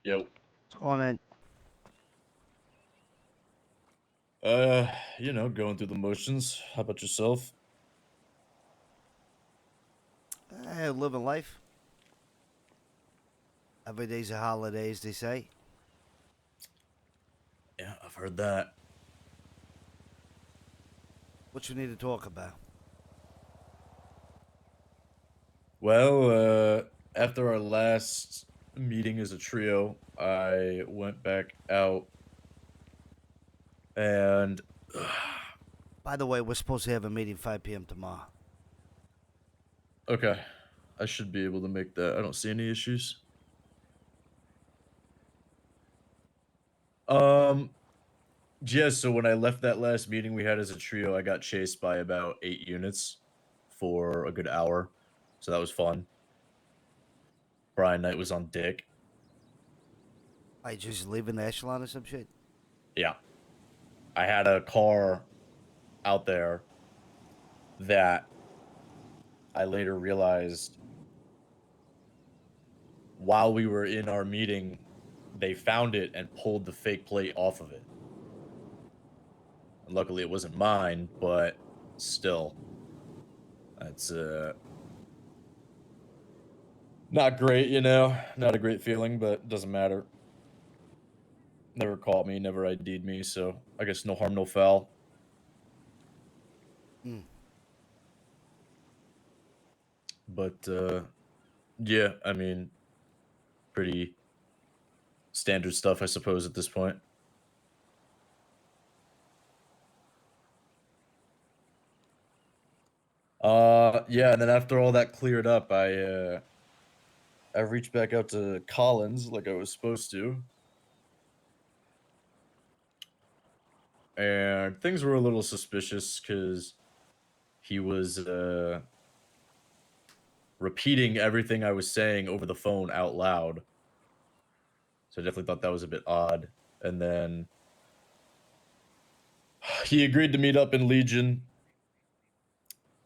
Yo. What's going on? Going through the motions. How about yourself? Living life. Every day's a holiday, as they say. Yeah, I've heard that. What you need to talk about? Well, after our last meeting as a trio, I went back out and By the way, we're supposed to have a meeting 5 p.m. tomorrow. okay, I should be able to make that. I don't see any issues. Um, yeah, so when I left that last meeting we had as a trio, I got chased by about 8 units for a good hour. So that was fun. Brian Knight was on dick. I just leaving the echelon or some shit. Yeah. I had a car out there that I later realized while we were in our meeting, they found it and pulled the fake plate off of it. And luckily it wasn't mine, but still, that's not great, not a great feeling, but doesn't matter. Never caught me, never ID'd me, so I guess no harm, no foul. Mm. But yeah, I mean, pretty standard stuff, I suppose, at this point. Yeah, and then after all that cleared up, I reached back out to Collins like I was supposed to, and things were a little suspicious because he was repeating everything I was saying over the phone out loud. So I definitely thought that was a bit odd. And then he agreed to meet up in Legion.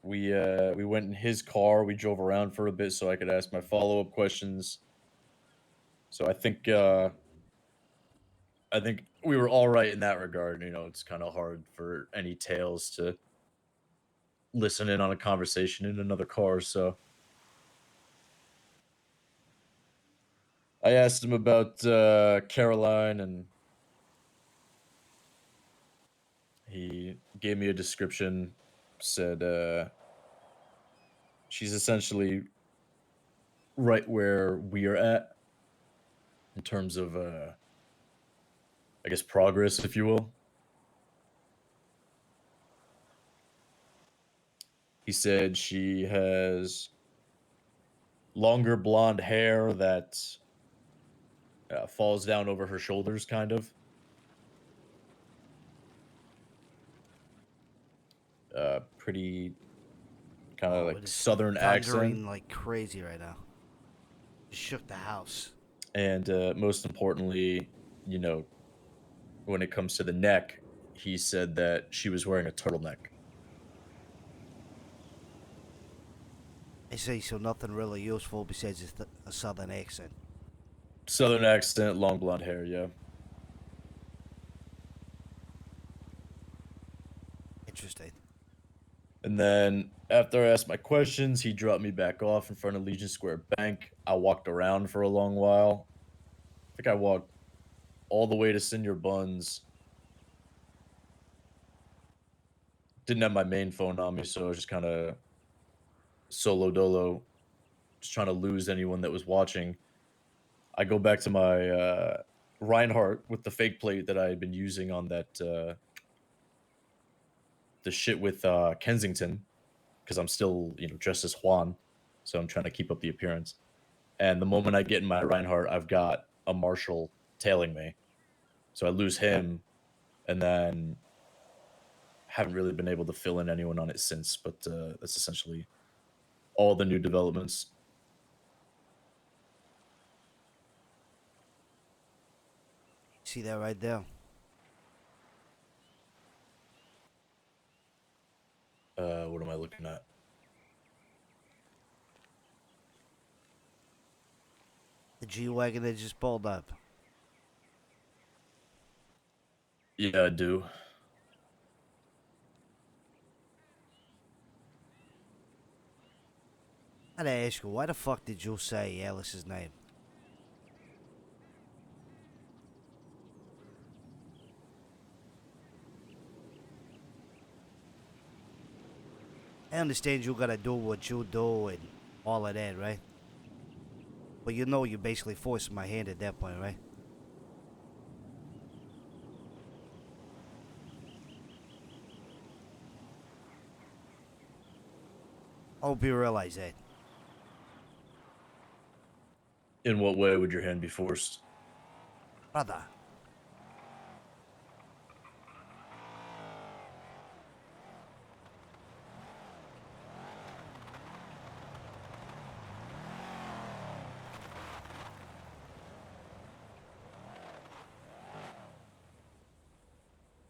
We went in his car. We drove around for a bit so I could ask my follow up questions. So I think we were all right in that regard. It's kind of hard for any tales to listen in on a conversation in another car. So I asked him about Caroline, and he gave me a description. Said she's essentially right where we are at in terms of, I guess, progress, if you will. He said she has longer blonde hair that falls down over her shoulders, kind of. Pretty kind of Oh, like it is southern accent. thundering like crazy right now. It shook the house. And most importantly, you know, when it comes to the neck, he said that she was wearing a turtleneck. I say so. Nothing really useful besides a southern accent. Southern accent, long blonde hair, yeah. Interesting. And then after I asked my questions, he dropped me back off in front of Legion Square Bank. I walked around for a long while. I think I walked all the way to Senior Buns. Didn't have my main phone on me, so I was just kind of solo dolo, just trying to lose anyone that was watching. I go back to my Reinhardt with the fake plate that I had been using on that the shit with Kensington, because I'm still dressed as Juan, so I'm trying to keep up the appearance. And the moment I get in my Reinhardt, I've got a Marshall tailing me, so I lose him, and then haven't really been able to fill in anyone on it since. But that's essentially all the new developments. See that right there? What am I looking at? The G wagon that just pulled up. Yeah, I do. I gotta ask you, why the fuck did you say Alice's name? I understand you gotta do what you do and all of that, right? But you know you're basically forcing my hand at that point, right? I hope you realize that. In what way would your hand be forced? Brother.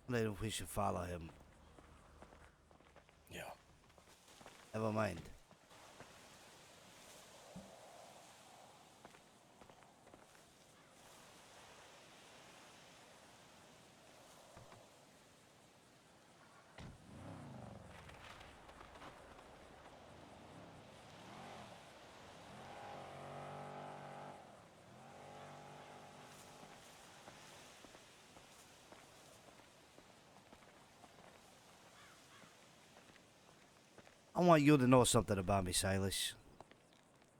I don't know if we should follow him. Yeah. Never mind. I want you to know something about me, Silas.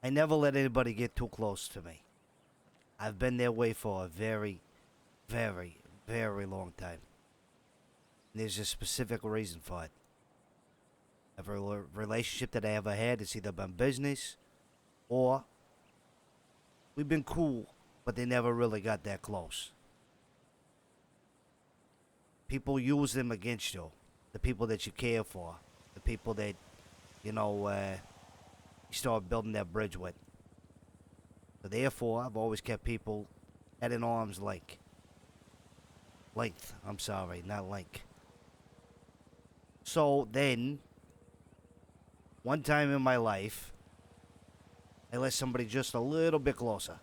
I never let anybody get too close to me. I've been that way for a very, very, very long time. And there's a specific reason for it. Every relationship that I ever had has either been business or we've been cool, but they never really got that close. People use them against you. The people that you care for. The people that, you know, you start building that bridge with. So therefore, I've always kept people at an arm's length. I'm sorry, not length. So then, one time in my life, I let somebody just a little bit closer.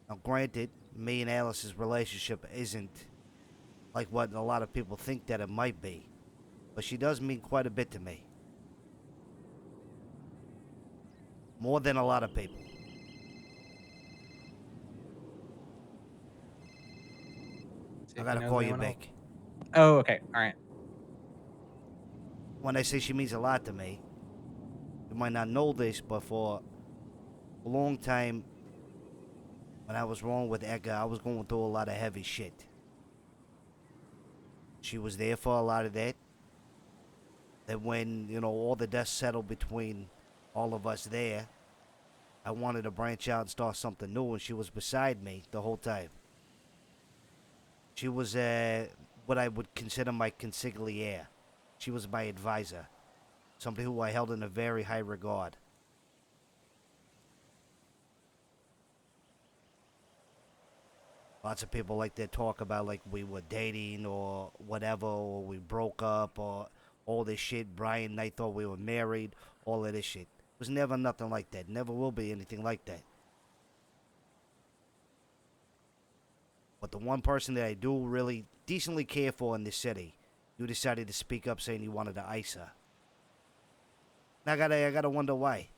Now, granted, me and Alice's relationship isn't like what a lot of people think that it might be, but she does mean quite a bit to me. More than a lot of people. See I if he gotta knows call you anyone else. back. Oh, okay. All right. When I say she means a lot to me, you might not know this, but for a long time, when I was wrong with Edgar, I was going through a lot of heavy shit. She was there for a lot of that. That when, you know, all the dust settled between all of us there, I wanted to branch out and start something new, and she was beside me the whole time. She was what I would consider my consigliere. She was my advisor, somebody who I held in a very high regard. Lots of people like to talk about like we were dating or whatever, or we broke up, or all this shit. Brian and I thought we were married, all of this shit. It was never nothing like that. Never will be anything like that. But the one person that I do really decently care for in this city, you decided to speak up saying you wanted to ice her. Now I gotta wonder why.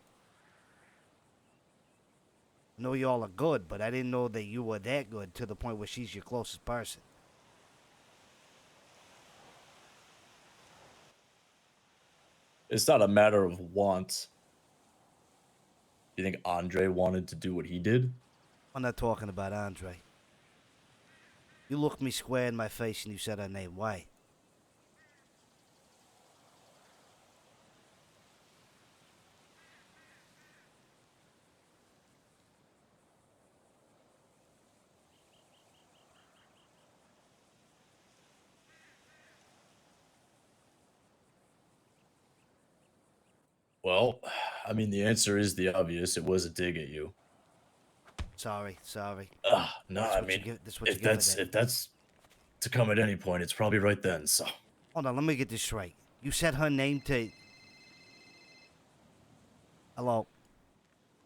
I know y'all are good, but I didn't know that you were that good to the point where she's your closest person. It's not a matter of want. You think Andre wanted to do what he did? I'm not talking about Andre. You looked me square in my face and you said her name. Why? Well, I mean, the answer is the obvious. It was a dig at you. Sorry, sorry. No, That's I what you mean, get. That's what you get for that. if that's to come at any point, it's probably right then. So Hold on, let me get this straight. You said her name to. Hello.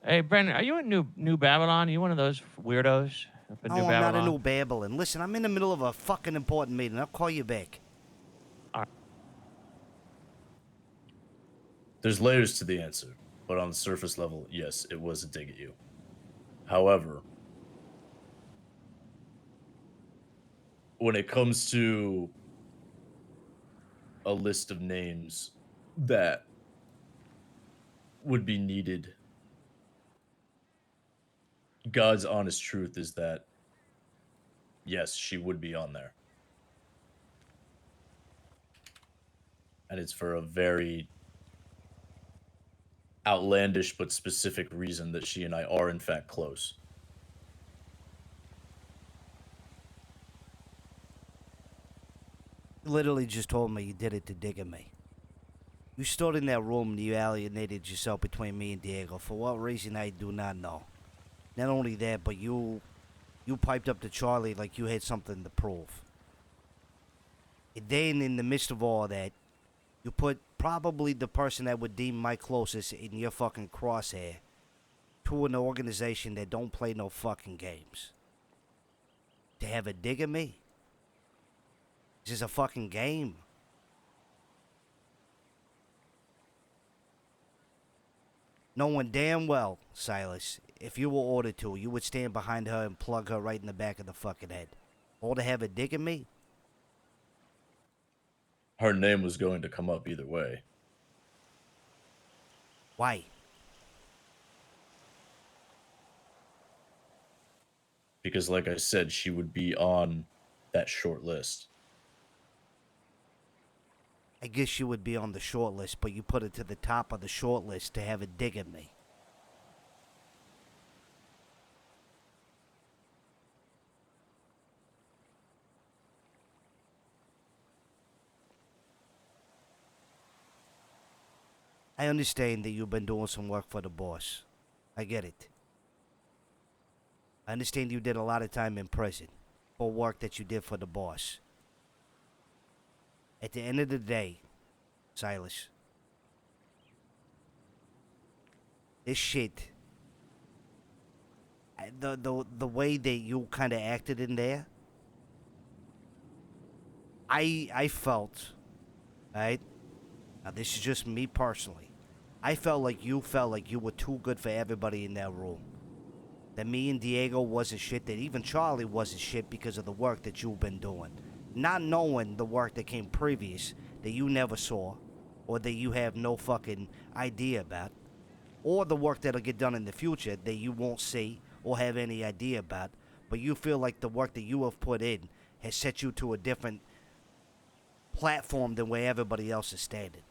Hey, Brendan, are you in New Babylon? Are you one of those weirdos? For No, New I'm not a Babylon. new Babylon. Listen, I'm in the middle of a fucking important meeting. I'll call you back. There's layers to the answer, but on the surface level, yes, it was a dig at you. However, when it comes to a list of names that would be needed, God's honest truth is that yes, she would be on there. And it's for a very outlandish but specific reason that she and I are in fact close. You literally just told me you did it to dig at me. You stood in that room and you alienated yourself between me and Diego. For what reason, I do not know. Not only that, but you piped up to Charlie like you had something to prove. And then, in the midst of all that, you put probably the person that would deem my closest in your fucking crosshair to an organization that don't play no fucking games. To have a dig at me? This is a fucking game. Knowing damn well, Silas, if you were ordered to, you would stand behind her and plug her right in the back of the fucking head. Or to have a dig at me? Her name was going to come up either way. Why? Because, like I said, she would be on that short list. I guess you would be on the short list, but you put it to the top of the short list to have a dig at me. I understand that you've been doing some work for the boss. I get it. I understand you did a lot of time in prison for work that you did for the boss. At the end of the day, Silas, this shit, the way that you kind of acted in there, I felt, right? Now this is just me personally. I felt like you were too good for everybody in that room. That me and Diego wasn't shit, that even Charlie wasn't shit because of the work that you've been doing. Not knowing the work that came previous that you never saw, or that you have no fucking idea about, or the work that'll get done in the future that you won't see or have any idea about, but you feel like the work that you have put in has set you to a different platform than where everybody else is standing.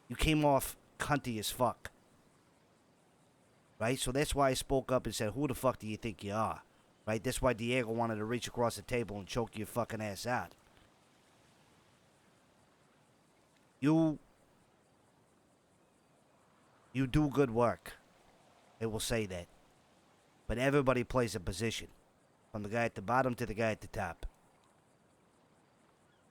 You came off cunty as fuck. Right? So that's why I spoke up and said, who the fuck do you think you are? Right? That's why Diego wanted to reach across the table and choke your fucking ass out. You do good work. It will say that. But everybody plays a position. From the guy at the bottom to the guy at the top.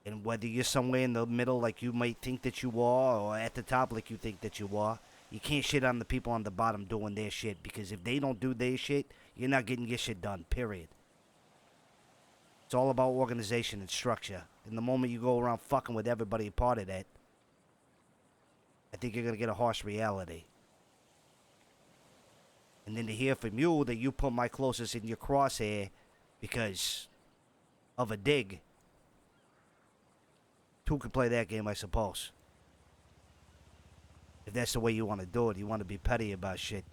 And whether you're somewhere in the middle like you might think that you are, or at the top like you think that you are, you can't shit on the people on the bottom doing their shit, because if they don't do their shit, you're not getting your shit done, period. It's all about organization and structure. And the moment you go around fucking with everybody a part of that, I think you're going to get a harsh reality. And then to hear from you that you put my closest in your crosshair because of a dig, two can play that game, I suppose. If that's the way you want to do it, you want to be petty about shit.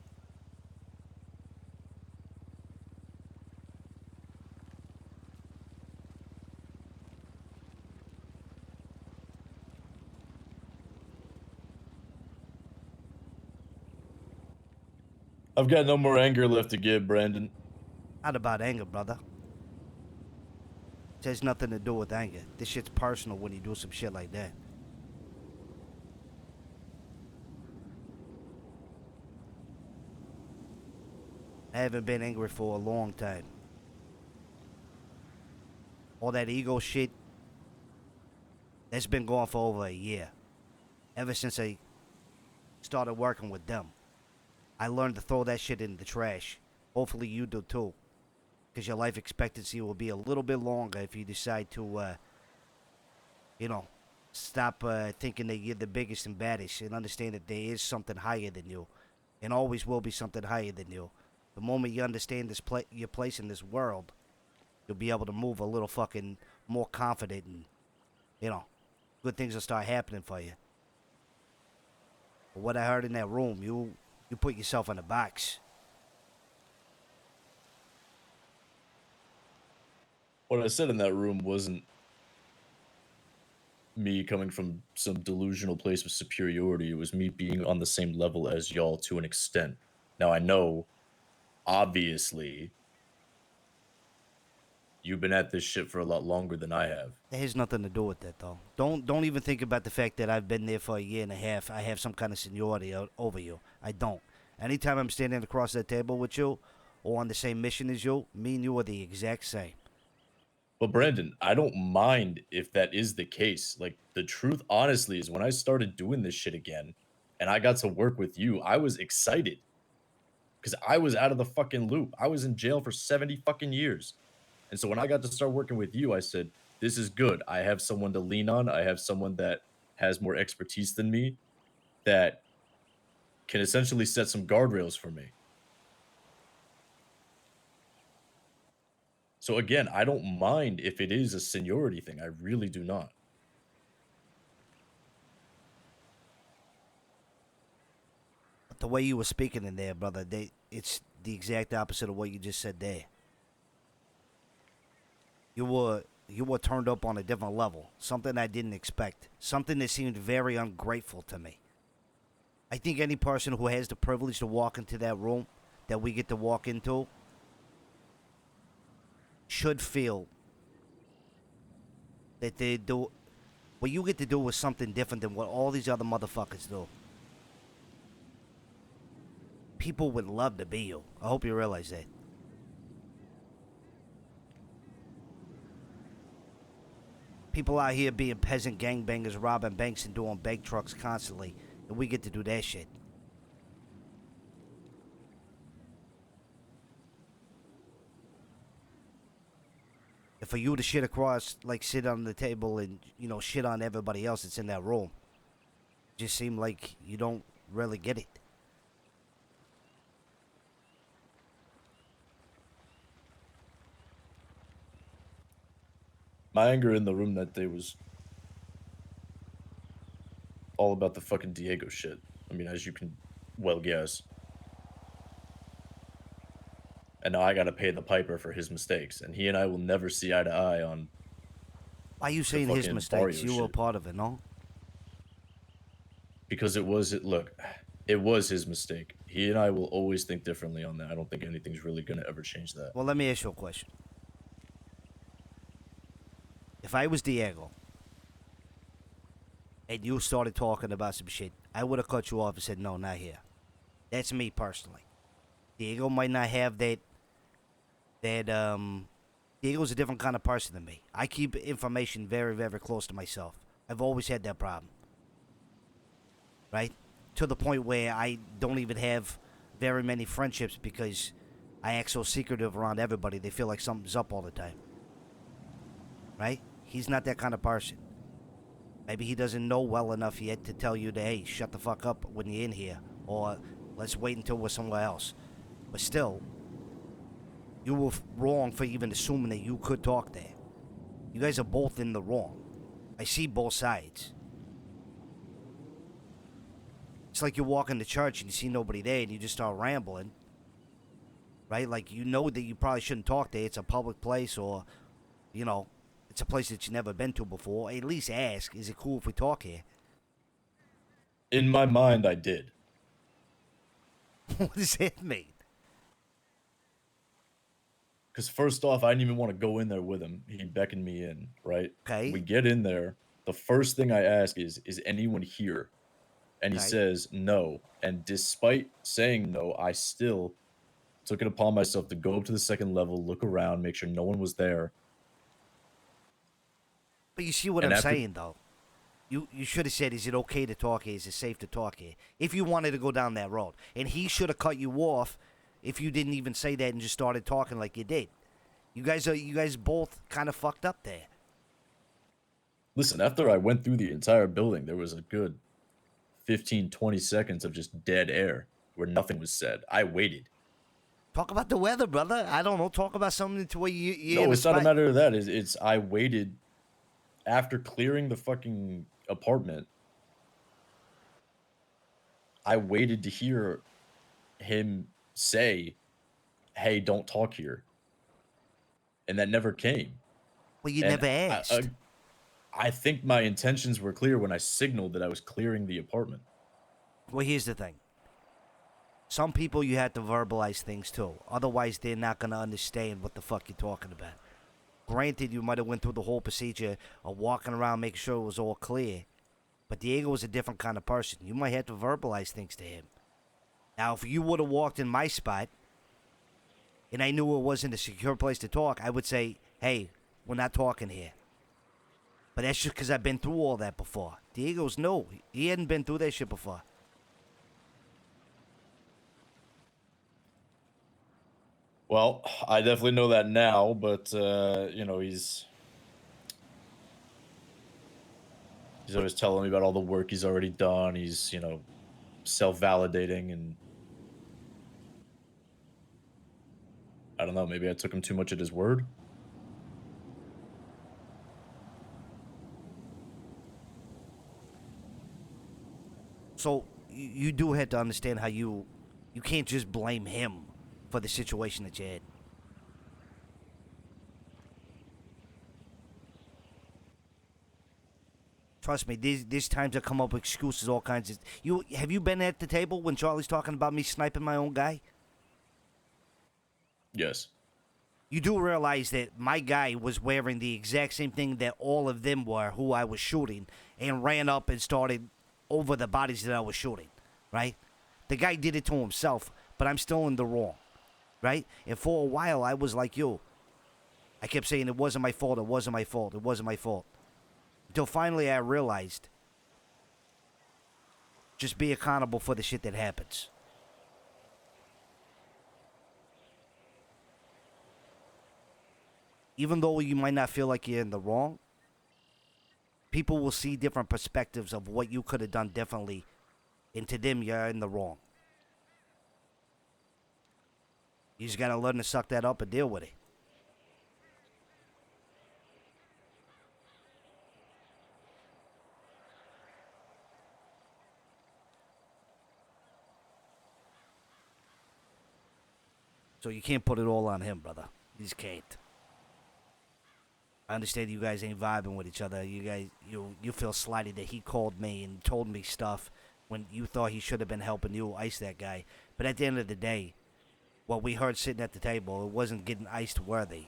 I've got no more anger left to give, Brandon. Not about anger, brother. It has nothing to do with anger. This shit's personal when you do some shit like that. I haven't been angry for a long time. All that ego shit, that's been going for over a year. Ever since I started working with them. I learned to throw that shit in the trash. Hopefully you do too. because your life expectancy will be a little bit longer if you decide to, you know, stop thinking that you're the biggest and baddest and understand that there is something higher than you and always will be something higher than you. The moment you understand your place in this world, you'll be able to move a little fucking more confident and, you know, good things will start happening for you. But what I heard in that room, you put yourself in a box. What I said in that room wasn't me coming from some delusional place of superiority. It was me being on the same level as y'all to an extent. Now I know, obviously, you've been at this shit for a lot longer than I have. That has nothing to do with that, though. Don't even think about the fact that I've been there for a year and a half. I have some kind of seniority over you. I don't. Anytime I'm standing across that table with you or on the same mission as you, me and you are the exact same. But Brandon, I don't mind if that is the case. Like, the truth, honestly, is when I started doing this shit again and I got to work with you, I was excited because I was out of the fucking loop. I was in jail for 70 fucking years. And so when I got to start working with you, I said, this is good. I have someone to lean on. I have someone that has more expertise than me that can essentially set some guardrails for me. So again, I don't mind if it is a seniority thing. I really do not. But the way you were speaking in there, brother, it's the exact opposite of what you just said there. You were turned up on a different level, something I didn't expect, something that seemed very ungrateful to me. I think any person who has the privilege to walk into that room that we get to walk into should feel that they do what you get to do is something different than what all these other motherfuckers do. People would love to be you. I hope you realize that. People out here being peasant gangbangers, robbing banks and doing bank trucks constantly, and we get to do that shit. And for you to shit across, like sit on the table and, you know, shit on everybody else that's in that room, just seem like you don't really get it. My anger in the room that day was all about the fucking Diego shit. I mean, as you can well guess. And now I gotta pay the piper for his mistakes. And he and I will never see eye to eye on. Why are you saying his fucking mistakes? Barrio You were shit. part of it, no? Because it was his mistake. He and I will always think differently on that. I don't think anything's really gonna ever change that. Well, let me ask you a question. If I was Diego and you started talking about some shit, I would have cut you off and said, no, not here. That's me personally. Diego might not have Diego's a different kind of person than me. I keep information very, very close to myself. I've always had that problem. Right? To the point where I don't even have very many friendships because I act so secretive around everybody. They feel like something's up all the time. Right? He's not that kind of person. Maybe he doesn't know well enough yet to tell you that, hey, shut the fuck up when you're in here. Or let's wait until we're somewhere else. But still, you were wrong for even assuming that you could talk there. You guys are both in the wrong. I see both sides. It's like you walk into church and you see nobody there and you just start rambling. Right? Like, you know that you probably shouldn't talk there. It's a public place, or, you know, it's a place that you've never been to before. At least ask, is it cool if we talk here? In my mind, I did. What does that mean? Because first off, I didn't even want to go in there with him. He beckoned me in, right? Okay. We get in there. The first thing I ask is anyone here? And he Okay. says no. And despite saying no, I still took it upon myself to go up to the second level, look around, make sure no one was there. But you see what And I'm after- saying, though. You should have said, is it okay to talk here? Is it safe to talk here? If you wanted to go down that road. And he should have cut you off if you didn't even say that and just started talking like you did. You guys both kind of fucked up there. Listen, after I went through the entire building, there was a good 15, 20 seconds of just dead air where nothing was said. I waited. Talk about the weather, brother. I don't know. Talk about something to where you're in No, a it's not a spot. matter of that. It's I waited after clearing the fucking apartment. I waited to hear him say, "Hey, don't talk here," and that never came. Well, you And never asked. I think my intentions were clear when I signaled that I was clearing the apartment. Well, here's the thing. Some people you have to verbalize things to. Otherwise, they're not going to understand what the fuck you're talking about. Granted, you might have went through the whole procedure of walking around making sure it was all clear. But Diego was a different kind of person. You might have to verbalize things to him. Now, if you would have walked in my spot and I knew it wasn't a secure place to talk, I would say, hey, we're not talking here. But that's just because I've been through all that before. Diego's no. He hadn't been through that shit before. Well, I definitely know that now, but you know, he's always telling me about all the work he's already done. He's, you know, self-validating, and I don't know, maybe I took him too much at his word. So you do have to understand how you can't just blame him for the situation that you had. Trust me, these times I come up with excuses, all kinds of. Have you been at the table when Charlie's talking about me sniping my own guy? Yes. You do realize that my guy was wearing the exact same thing that all of them were, who I was shooting, and ran up and started over the bodies that I was shooting, right? The guy did it to himself, but I'm still in the wrong, right? And for a while, I was like you. I kept saying it wasn't my fault, it wasn't my fault, it wasn't my fault. Until finally I realized, just be accountable for the shit that happens. Even though you might not feel like you're in the wrong, people will see different perspectives of what you could have done differently, and to them, you're in the wrong. You just gotta learn to suck that up and deal with it. So you can't put it all on him, brother. You just can't. I understand you guys ain't vibing with each other. You guys, you feel slighted that he called me and told me stuff when you thought he should have been helping you ice that guy. But at the end of the day, what we heard sitting at the table, it wasn't getting iced worthy.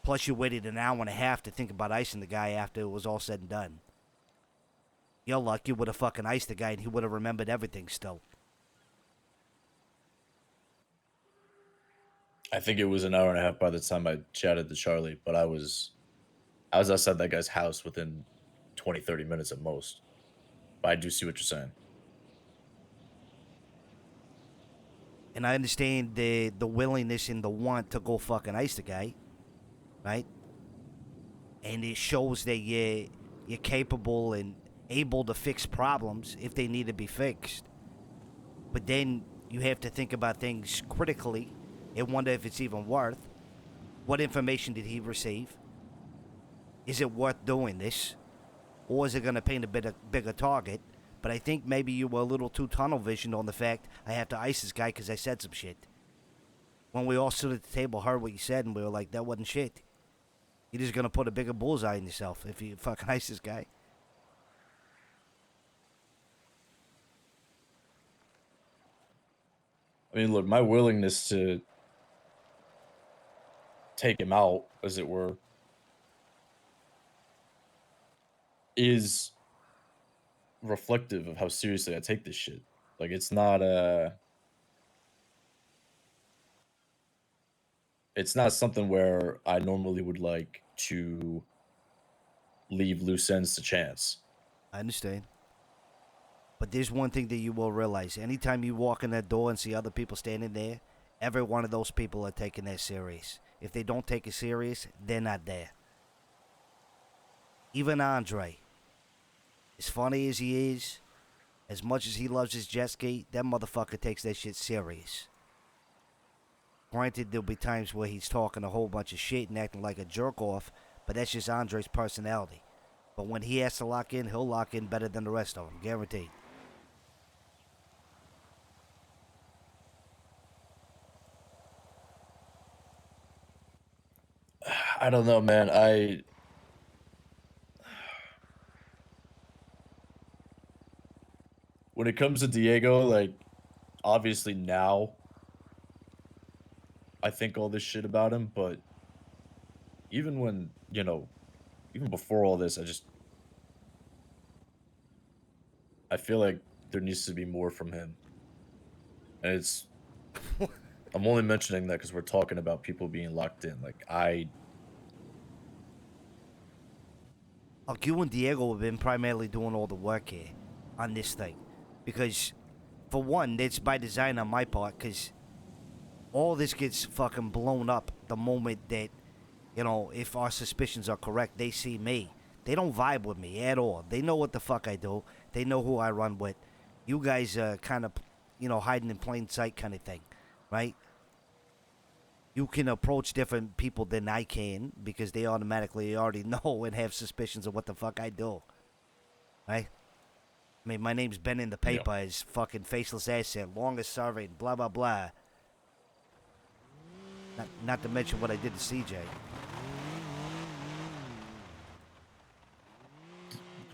Plus, you waited an hour and a half to think about icing the guy after it was all said and done. You're lucky you would have fucking iced the guy and he would have remembered everything still. I think it was an hour and a half by the time I chatted to Charlie, but I was outside that guy's house within 20, 30 minutes at most. But I do see what you're saying. And I understand the willingness and the want to go fucking ice the guy, right? And it shows that you're capable and able to fix problems if they need to be fixed. But then you have to think about things critically and wonder if it's even worth. What information did he receive? Is it worth doing this? Or is it going to paint a bigger target? But I think maybe you were a little too tunnel visioned on the fact I have to ice this guy because I said some shit. When we all stood at the table, heard what you said, and we were like, that wasn't shit. You're just going to put a bigger bullseye in yourself if you fucking ice this guy. I mean, look, my willingness to take him out, as it were, is reflective of how seriously I take this shit. Like, it's not something where I normally would like to leave loose ends to chance. I understand. But there's one thing that you will realize. Anytime you walk in that door and see other people standing there Every one of those people are taking that serious. If they don't take it serious, they're not there. Even Andre, as funny as he is, as much as he loves his jet ski, that motherfucker takes that shit serious. Granted, there'll be times where he's talking a whole bunch of shit and acting like a jerk off, but that's just Andre's personality. But when he has to lock in, he'll lock in better than the rest of them, guaranteed. I don't know, man. When it comes to Diego, like, obviously now I think all this shit about him, but even when, even before all this, I feel like there needs to be more from him. And I'm only mentioning that because we're talking about people being locked in. Like, Like, you and Diego have been primarily doing all the work here on this thing. Because, for one, it's by design on my part, because all this gets fucking blown up the moment that, if our suspicions are correct, they see me. They don't vibe with me at all. They know what the fuck I do. They know who I run with. You guys are kind of, hiding in plain sight kind of thing, right? You can approach different people than I can because they automatically already know and have suspicions of what the fuck I do, right? I mean, my name's been in the paper as fucking Faceless asset, longest serving, blah, blah, blah. Not to mention what I did to CJ.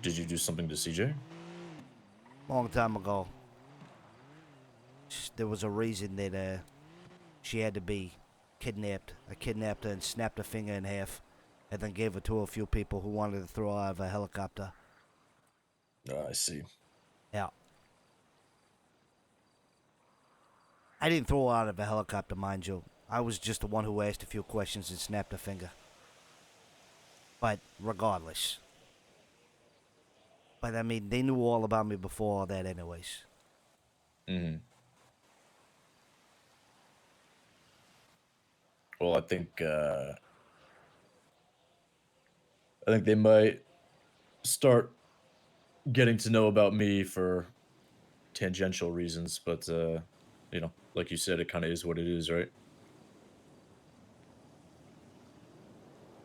did you do something to CJ? Long time ago. There was a reason that she had to be kidnapped. I kidnapped her and snapped her finger in half, and then gave her to a few people who wanted to throw her out of a helicopter. I see. Yeah. I didn't throw her out of a helicopter, mind you. I was just the one who asked a few questions and snapped her finger. But regardless. But I mean, they knew all about me before all that anyways. Mm-hmm. Well, I think they might start getting to know about me for tangential reasons, but like you said, it kind of is what it is, right?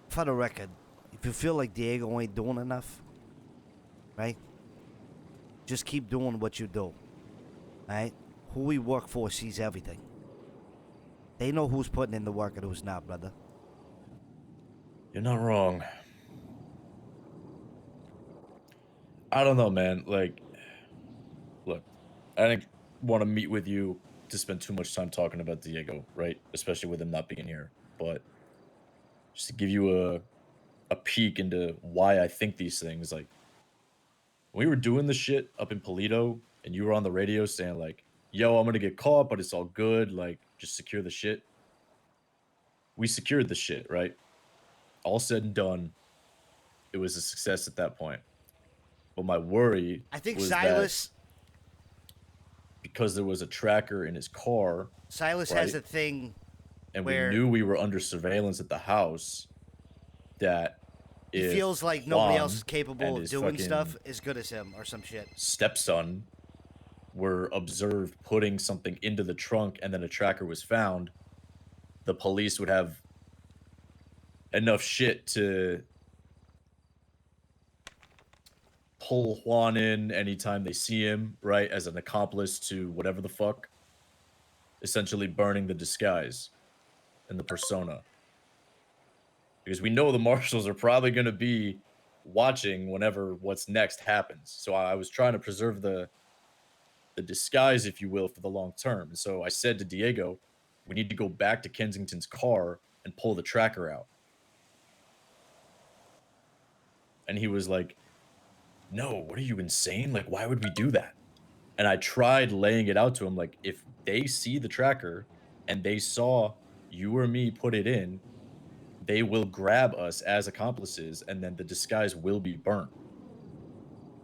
For the record, if you feel like Diego ain't doing enough, right? Just keep doing what you do, right? Who we work for sees everything. They know who's putting in the work and who's not, brother. You're not wrong. I don't know, man. Like, look, I didn't want to meet with you to spend too much time talking about Diego, right? Especially with him not being here. But just to give you a peek into why I think these things, like, when we were doing the shit up in Polito and you were on the radio saying, like, yo, I'm gonna get caught, but it's all good, like, just secure the shit. We secured the shit, right? All said and done, it was a success at that point. But my worry I think was Silas that because there was a tracker in his car, has right? a thing And we where knew we were under surveillance at the house, that he if feels like nobody else Juan is capable and of his doing stuff fucking as good as him or some shit. stepson were observed putting something into the trunk and then a tracker was found, the police would have enough shit to pull Juan in anytime they see him, right, as an accomplice to whatever the fuck, essentially burning the disguise and the persona. Because we know the marshals are probably going to be watching whenever what's next happens. So I was trying to preserve the disguise, if you will, for the long term. And so I said to Diego, we need to go back to Kensington's car and pull the tracker out. And he was like, no, what are you, insane? Like, why would we do that? And I tried laying it out to him, like, if they see the tracker and they saw you or me put it in, they will grab us as accomplices and then the disguise will be burnt.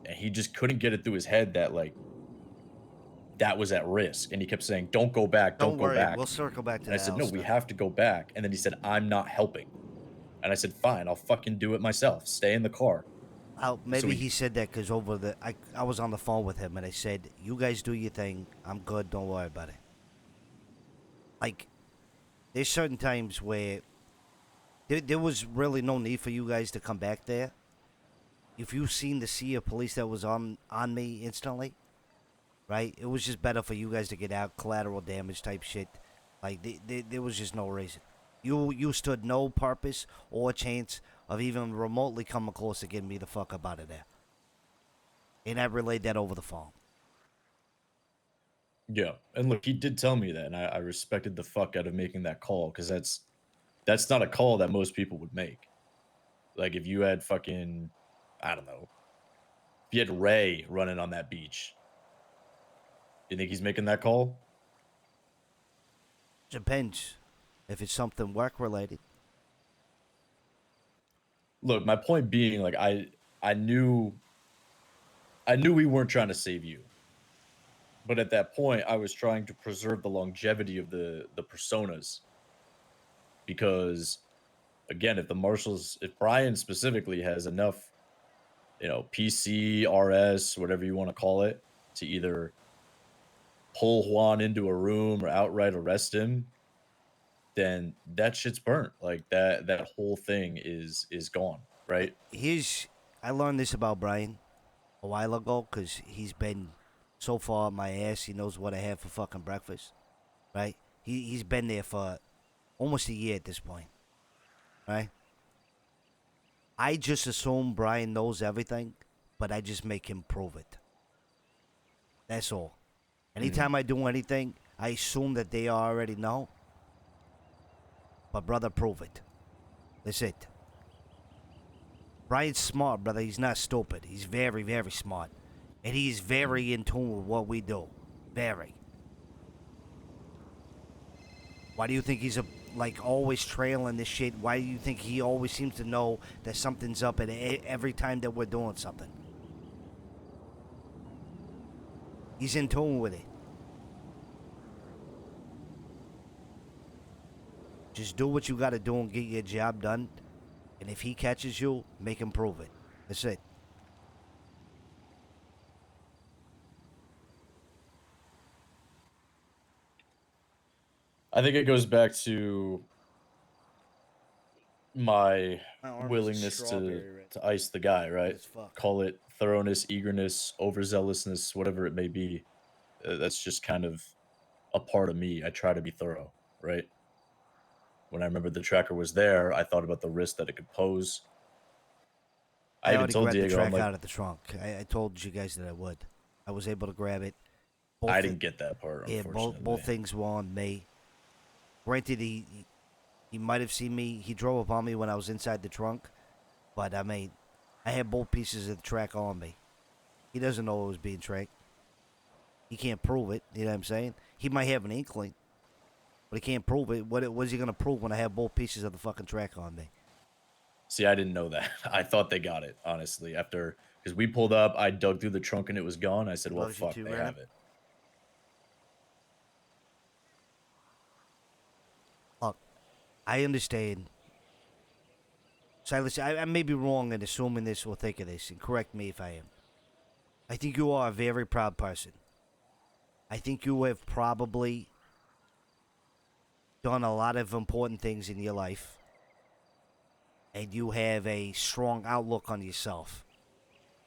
And he just couldn't get it through his head that, like, that was at risk. And he kept saying, don't go back, don't Don't go worry, back. we'll circle back to And I that said, no, house we stuff. have to go back. And then he said, I'm not helping. And I said, fine, I'll fucking do it myself. Stay in the car. Maybe he said that because I was on the phone with him and I said, "You guys do your thing. I'm good. Don't worry about it." Like, there's certain times where there was really no need for you guys to come back there. If you seen the sea of police that was on me instantly, right? It was just better for you guys to get out, collateral damage type shit. Like there was just no reason. You stood no purpose or chance of even remotely coming close to getting me the fuck up out of there. And I relayed that over the phone. Yeah. And look, he did tell me that. And I respected the fuck out of making that call because that's not a call that most people would make. Like if you had fucking, I don't know, if you had Ray running on that beach, you think he's making that call? Depends if it's something work related. Look, my point being, like I knew we weren't trying to save you. But at that point, I was trying to preserve the longevity of the personas because again, if Brian specifically has enough, PC, RS, whatever you want to call it, to either pull Juan into a room or outright arrest him, then that shit's burnt. Like that whole thing is gone, right? I learned this about Brian a while ago because he's been so far up my ass. He knows what I have for fucking breakfast, right? He's been there for almost a year at this point, right? I just assume Brian knows everything, but I just make him prove it. That's all. Anytime I do anything, I assume that they already know. But brother, prove it. That's it. Brian's smart, brother. He's not stupid. He's very, very smart. And he's very in tune with what we do. Very. Why do you think he's always trailing this shit? Why do you think he always seems to know that something's up at every time that we're doing something? He's in tune with it. Just do what you gotta do and get your job done. And if he catches you, make him prove it. That's it. I think it goes back to my My arm is a willingness strawberry red. to ice the guy, right? As fuck. Call it thoroughness, eagerness, overzealousness, whatever it may be. That's just kind of a part of me. I try to be thorough, right? When I remember the tracker was there, I thought about the risk that it could pose. I even already told grabbed the Diego, I'm track like, out of the trunk. I told you guys that I would. I was able to grab it. I didn't get that part, Yeah, unfortunately. both things were on me. Granted, he might have seen me. He drove up on me when I was inside the trunk. But, I mean, I had both pieces of the track on me. He doesn't know it was being tracked. He can't prove it. You know what I'm saying? He might have an inkling. But he can't prove it. What is he going to prove when I have both pieces of the fucking track on me? See, I didn't know that. I thought they got it, honestly. Because we pulled up, I dug through the trunk and it was gone. I said, well, Loves you fuck, too, they Brandon? have it. Look, I understand. Silas, I may be wrong in assuming this or thinking this, and correct me if I am. I think you are a very proud person. I think you have probably done a lot of important things in your life, and you have a strong outlook on yourself.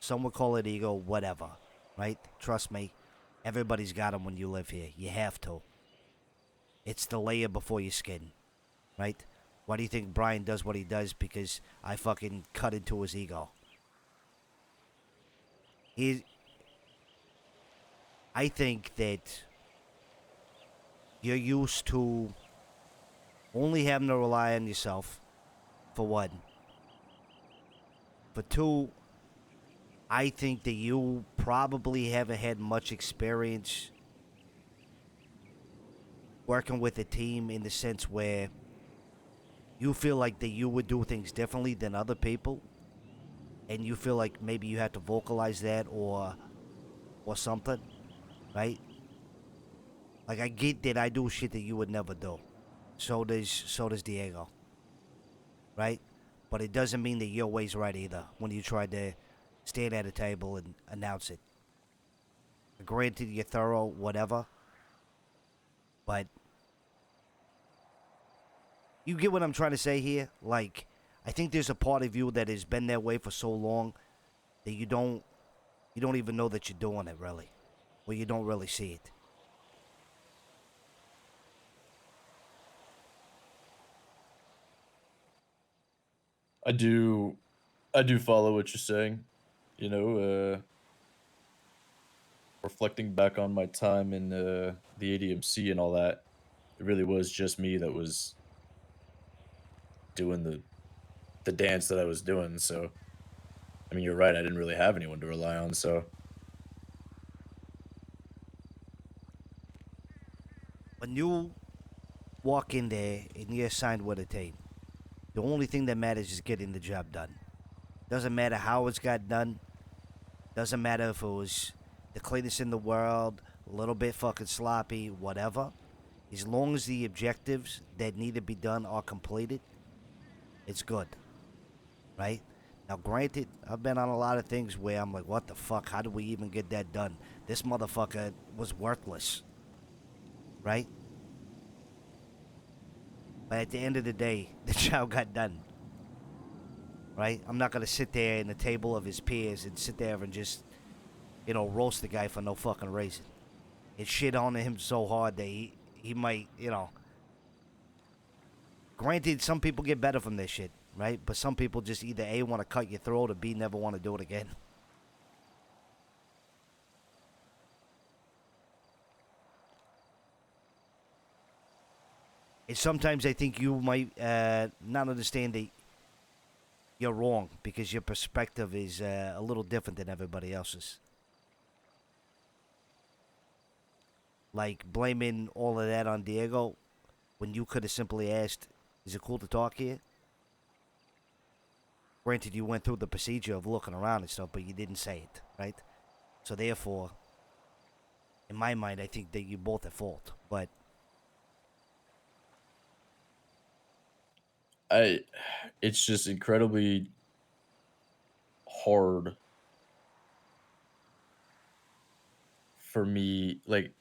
Some would call it ego, whatever, right? Trust me, everybody's got them when you live here. You have to. It's the layer before your skin, right? Why do you think Brian does what he does? Because I fucking cut into his ego. I think that you're used to only having to rely on yourself, for one. For two, I think that you probably haven't had much experience working with a team in the sense where you feel like that you would do things differently than other people, and you feel like maybe you had to vocalize that or something, right? Like, I get that I do shit that you would never do. So does Diego. Right? But it doesn't mean that your way's right either when you try to stand at a table and announce it. Granted, you're thorough, whatever. But you get what I'm trying to say here? Like, I think there's a part of you that has been that way for so long that you don't even know that you're doing it, really. Or you don't really see it. I do follow what you're saying. You know, reflecting back on my time in the ADMC and all that, it really was just me that was doing the dance that I was doing. So, I mean, you're right. I didn't really have anyone to rely on. So, When you walk in there and you're assigned with a team, the only thing that matters is getting the job done. Doesn't matter how it's got done. Doesn't matter if it was the cleanest in the world, a little bit fucking sloppy, whatever. As long as the objectives that need to be done are completed, it's good, right? Now, granted, I've been on a lot of things where I'm like, what the fuck? How did we even get that done? This motherfucker was worthless, right? But at the end of the day, the job got done, right? I'm not going to sit there in the table of his peers and sit there and just, roast the guy for no fucking reason. And shit on him so hard that he might, Granted, some people get better from this shit, right? But some people just either A, want to cut your throat, or B, never want to do it again. And sometimes I think you might not understand that you're wrong because your perspective is a little different than everybody else's. Like blaming all of that on Diego when you could have simply asked, is it cool to talk here? Granted, you went through the procedure of looking around and stuff, but you didn't say it, right? So therefore, in my mind, I think that you're both at fault. But it's just incredibly hard for me. Like,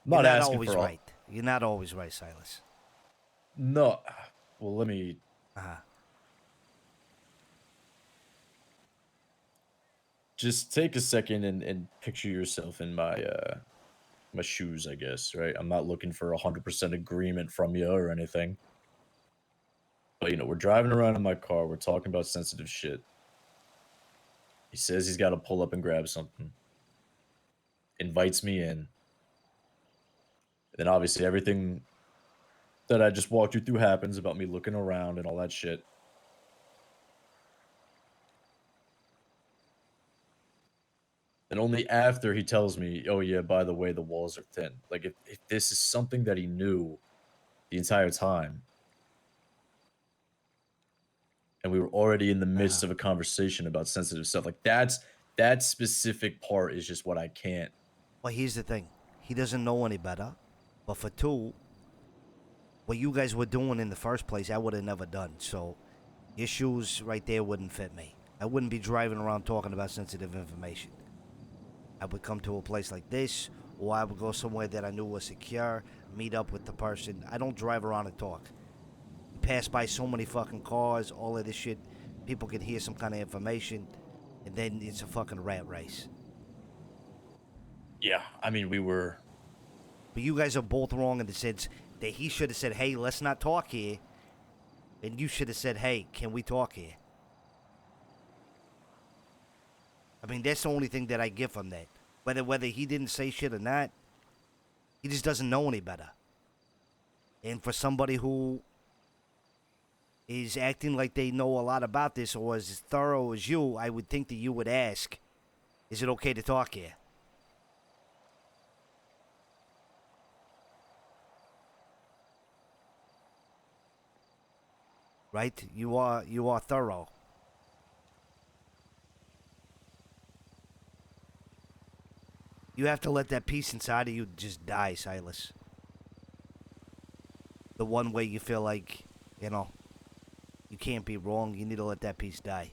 I'm you're not not asking always for a right. You're not always right, Silas. no. Well, let me Uh-huh. just take a second and picture yourself in my shoes, I guess, right? I'm not looking for 100% agreement from you or anything. But we're driving around in my car, we're talking about sensitive shit. He says he's got to pull up and grab something. Invites me in. Then obviously everything that I just walked you through happens about me looking around and all that shit. And only after he tells me, "Oh yeah, by the way, the walls are thin." Like if this is something that he knew the entire time, and we were already in the midst Uh-huh. of a conversation about sensitive stuff, like that specific part is just what I can't. Well, here's the thing. He doesn't know any better. But for two, what you guys were doing in the first place, I would have never done. So your shoes right there wouldn't fit me. I wouldn't be driving around talking about sensitive information. I would come to a place like this, or I would go somewhere that I knew was secure, meet up with the person. I don't drive around and talk. You pass by so many fucking cars, all of this shit. People can hear some kind of information, and then it's a fucking rat race. Yeah, I mean, we were. But you guys are both wrong in the sense that he should have said, hey, let's not talk here. And you should have said, hey, can we talk here? I mean, that's the only thing that I get from that. Whether he didn't say shit or not, he just doesn't know any better. And for somebody who is acting like they know a lot about this or as thorough as you, I would think that you would ask, is it okay to talk here? Right? You are thorough. You have to let that piece inside of you just die, Silas. The one way you feel like, you know, you can't be wrong, you need to let that piece die.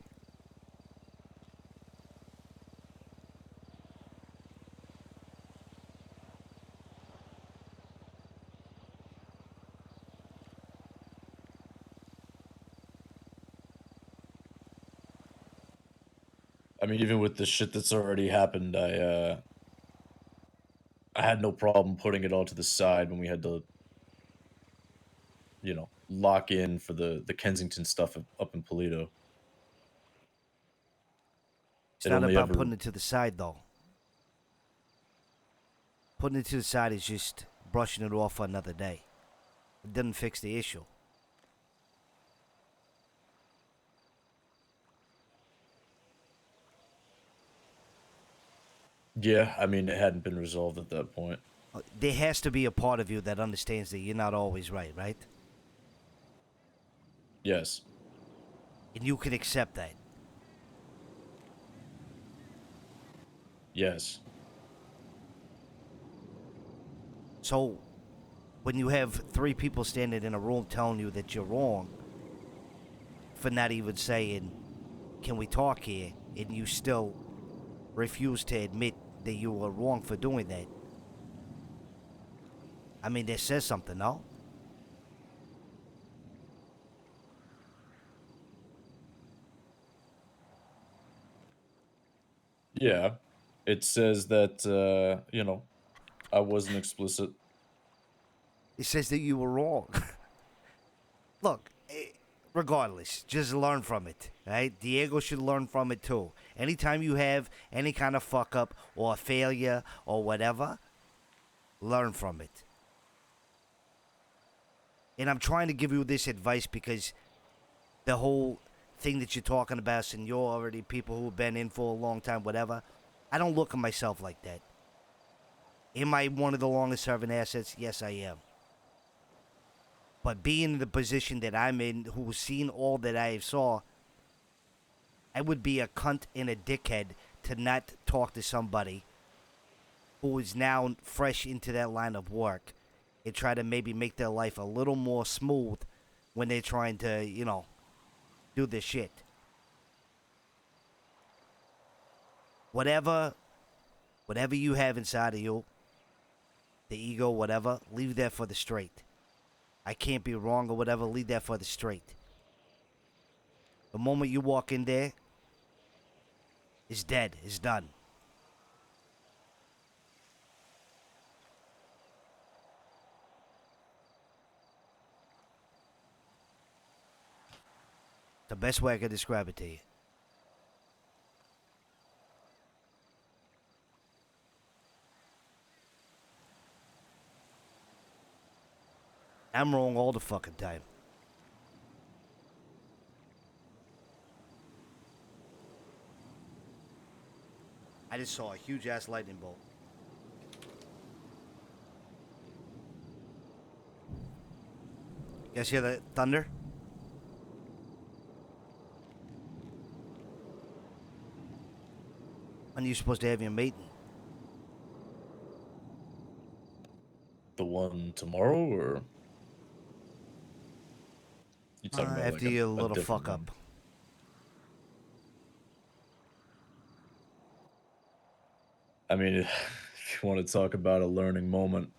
I mean, even with the shit that's already happened, I had no problem putting it all to the side when we had to, lock in for the Kensington stuff up in Polito. It's It not only about ever putting it to the side, though. Putting it to the side is just brushing it off for another day. It doesn't fix the issue. Yeah, I mean, it hadn't been resolved at that point. There has to be a part of you that understands that you're not always right? Yes. And you can accept that. Yes. So, when you have three people standing in a room telling you that you're wrong for not even saying, can we talk here? And you still refuse to admit that you were wrong for doing that. I mean, that says something, no? Yeah. It says that, I wasn't explicit. It says that you were wrong. Look, regardless, just learn from it, right? Diego should learn from it too. Anytime you have any kind of fuck up or failure or whatever, learn from it. And I'm trying to give you this advice because the whole thing that you're talking about, seniority, people who've been in for a long time, whatever, I don't look at myself like that. Am I one of the longest serving assets? Yes, I am. But being in the position that I'm in, who's seen all that I saw, I would be a cunt and a dickhead to not talk to somebody who is now fresh into that line of work and try to maybe make their life a little more smooth when they're trying to, do this shit. Whatever you have inside of you, the ego, whatever, leave that for the straight. I can't be wrong or whatever, leave that for the straight. The moment you walk in there, it's dead, it's done. The best way I can describe it to you. I'm wrong all the fucking time. I just saw a huge ass lightning bolt. You guys hear that thunder? When are you supposed to have your meeting? The one tomorrow, or you talking about like After your a little different fuck one? up. I mean, if you want to talk about a learning moment,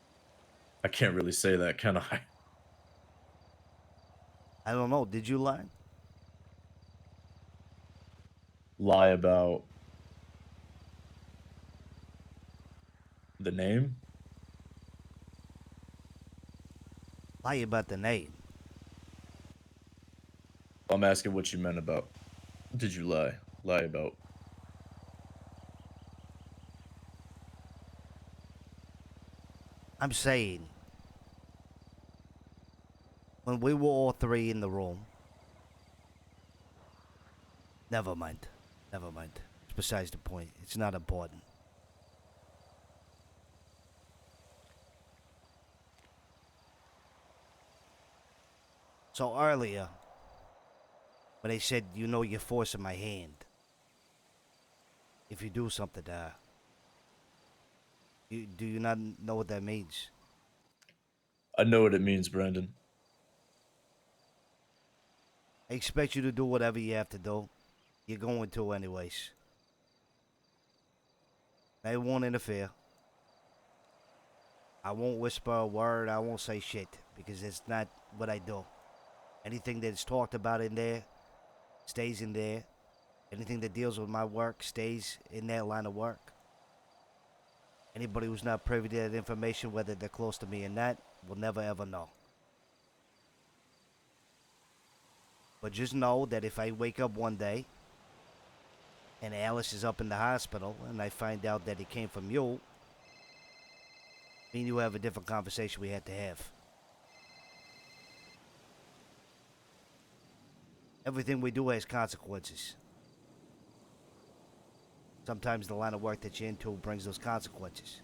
I can't really say that, can I? I don't know. Did you learn? Lie about the name? Lie about the name. I'm asking what you meant about. Did you lie? Lie about. I'm saying, when we were all three in the room. Never mind. Never mind. It's besides the point. It's not important. So earlier, when they said, you're forcing my hand. If you do something to her. Do you not know what that means? I know what it means, Brandon. I expect you to do whatever you have to do. You're going to anyways. I won't interfere. I won't whisper a word. I won't say shit because it's not what I do. Anything that's talked about in there stays in there. Anything that deals with my work stays in that line of work. Anybody who's not privy to that information, whether they're close to me or not, will never ever know. But just know that if I wake up one day and Alice is up in the hospital and I find out that it came from you, me and you have a different conversation we had to have. Everything we do has consequences. Sometimes the line of work that you're into brings those consequences.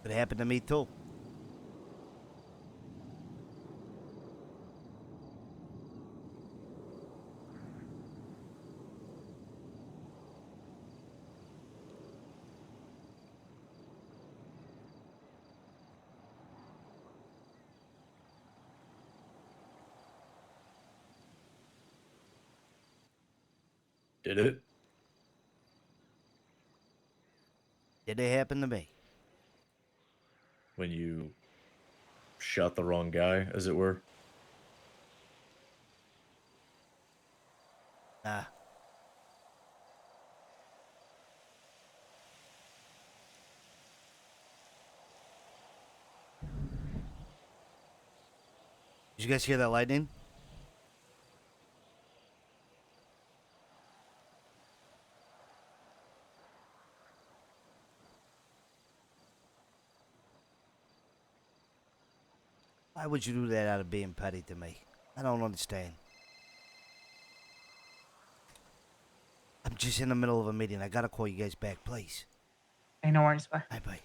It happened to me too. Did it? Did it happen to me? When you shot the wrong guy, as it were? Nah. Did you guys hear that lightning? Why would you do that out of being petty to me? I don't understand. I'm just in the middle of a meeting. I gotta call you guys back, please. I know worries, bye. Bye bye.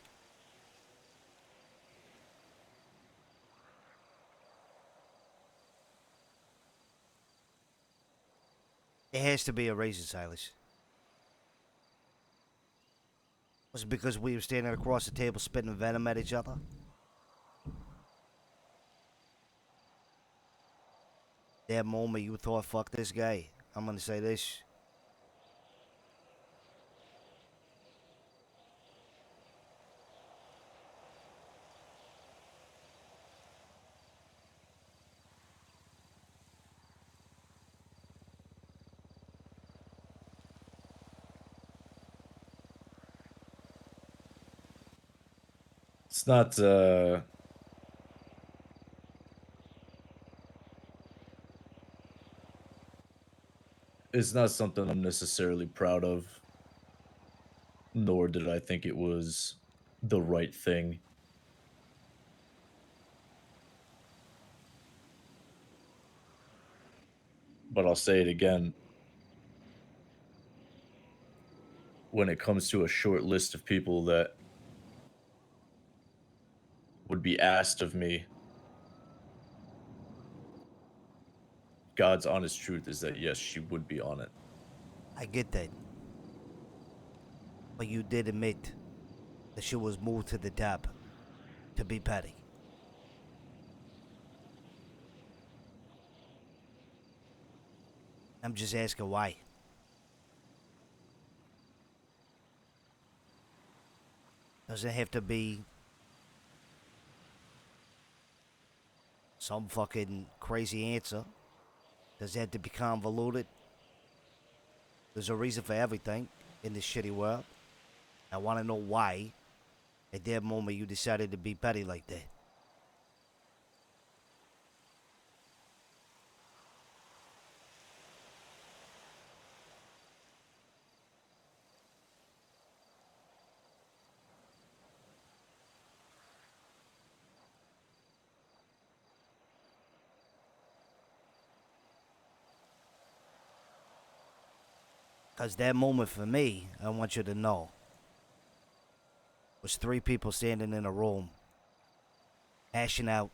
There has to be a reason, Silas. Was it because we were standing across the table spitting venom at each other? That moment you thought, fuck this guy. I'm gonna say this. It's not, it's not something I'm necessarily proud of, nor did I think it was the right thing. But I'll say it again. When it comes to a short list of people that would be asked of me, God's honest truth is that yes, she would be on it. I get that. But you did admit that she was moved to the top to be petty. I'm just asking why. Does it have to be some fucking crazy answer? Does it have to be convoluted? There's a reason for everything in this shitty world. I want to know why at that moment you decided to be petty like that. Because that moment for me, I want you to know, was three people standing in a room, hashing out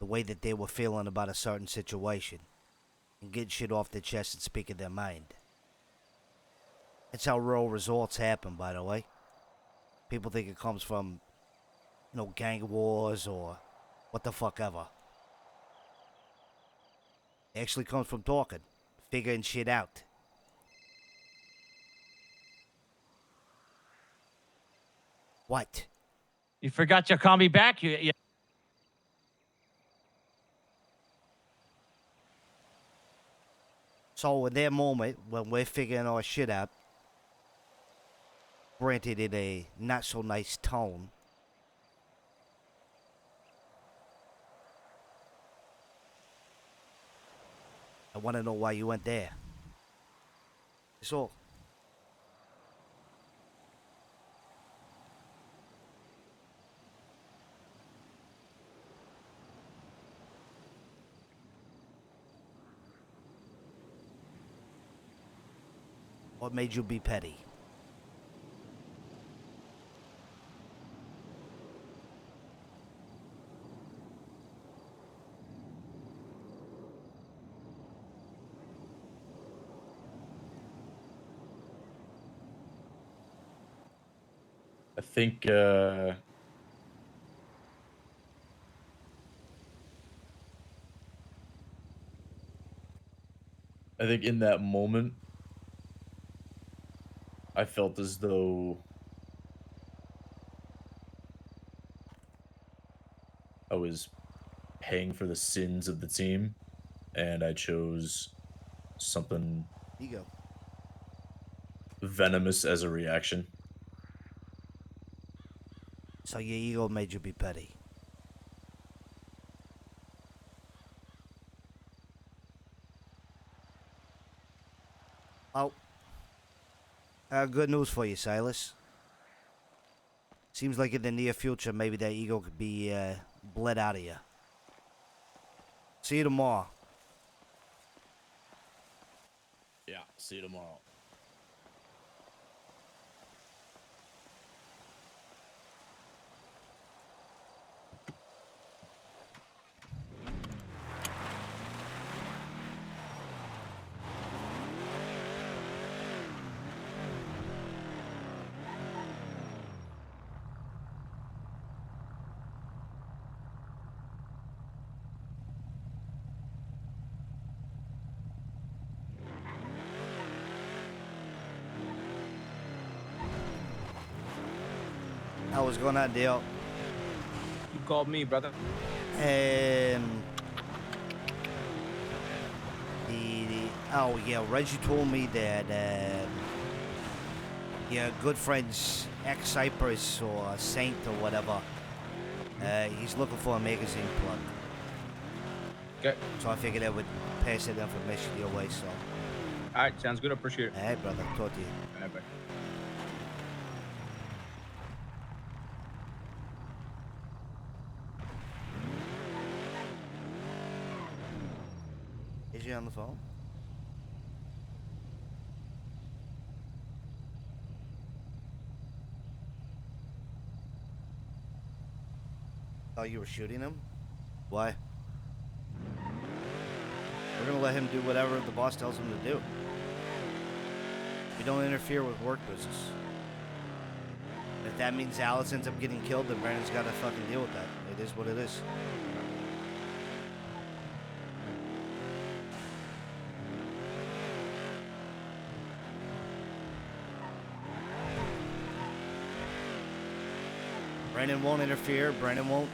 the way that they were feeling about a certain situation and getting shit off their chest and speaking their mind. That's how real results happen, by the way. People think it comes from, gang wars or what the fuck ever. It actually comes from talking, figuring shit out. What? You forgot to call me back? You... So in that moment, when we're figuring our shit out, granted in a not so nice tone, I want to know why you went there. That's all. What made you be petty? I think in that moment, I felt as though I was paying for the sins of the team, and I chose something Ego. venomous as a reaction. So your ego made you be petty. Oh. Good news for you, Silas. Seems like in the near future, maybe that ego could be bled out of you. See you tomorrow. Yeah, see you tomorrow. How was going on, Dale? You called me, brother. Oh yeah, Reggie told me that your good friend's ex-Cypress or Saint or whatever, he's looking for a magazine plug. Okay. So I figured I would pass that information your way. So. All right, sounds good. I appreciate it. All right, brother. Talk to you. All right, bye. Is he on the phone? Oh, you were shooting him? Why? We're gonna let him do whatever the boss tells him to do. We don't interfere with work business. If that means Alice ends up getting killed, then Brandon's gotta fucking deal with that. It is what it is. Brandon won't interfere. Brandon won't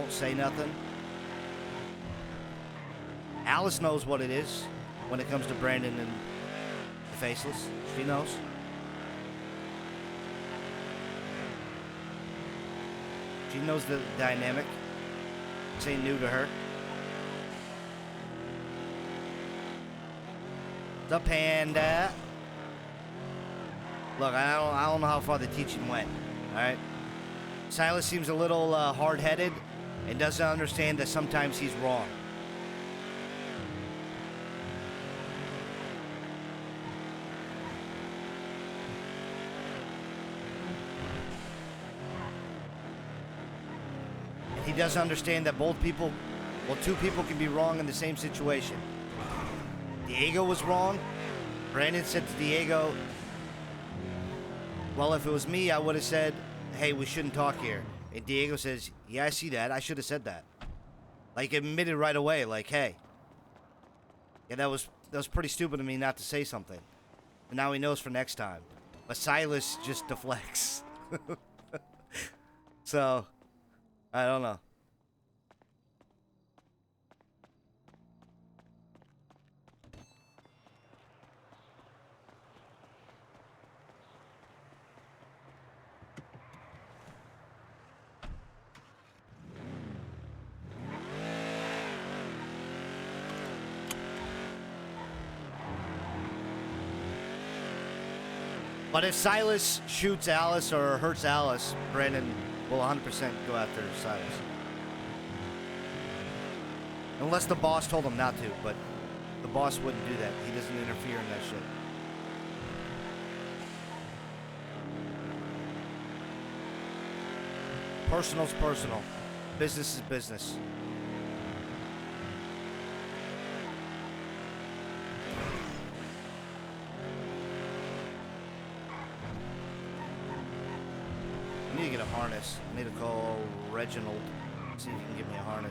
say nothing. Alice knows what it is when it comes to Brandon and the Faceless. She knows. She knows the dynamic. This ain't new to her. The Panda. Look, I don't know how far the teaching went. All right. Silas seems a little hard-headed and doesn't understand that sometimes he's wrong. doesn't understand that both people, well, two people can be wrong in the same situation. Diego was wrong. Brandon said to Diego, well, if it was me, I would have said, hey, we shouldn't talk here. And Diego says, yeah, I see that. I should have said that. Like, admitted right away, like, hey. Yeah, that was pretty stupid of me not to say something. And now he knows for next time. But Silas just deflects. So, I don't know. But if Silas shoots Alice or hurts Alice, Brandon will 100% go after Silas. Unless the boss told him not to, but the boss wouldn't do that. He doesn't interfere in that shit. Personal's personal. Business is business. I need to get a harness. I need to call Reginald, see if he can give me a harness.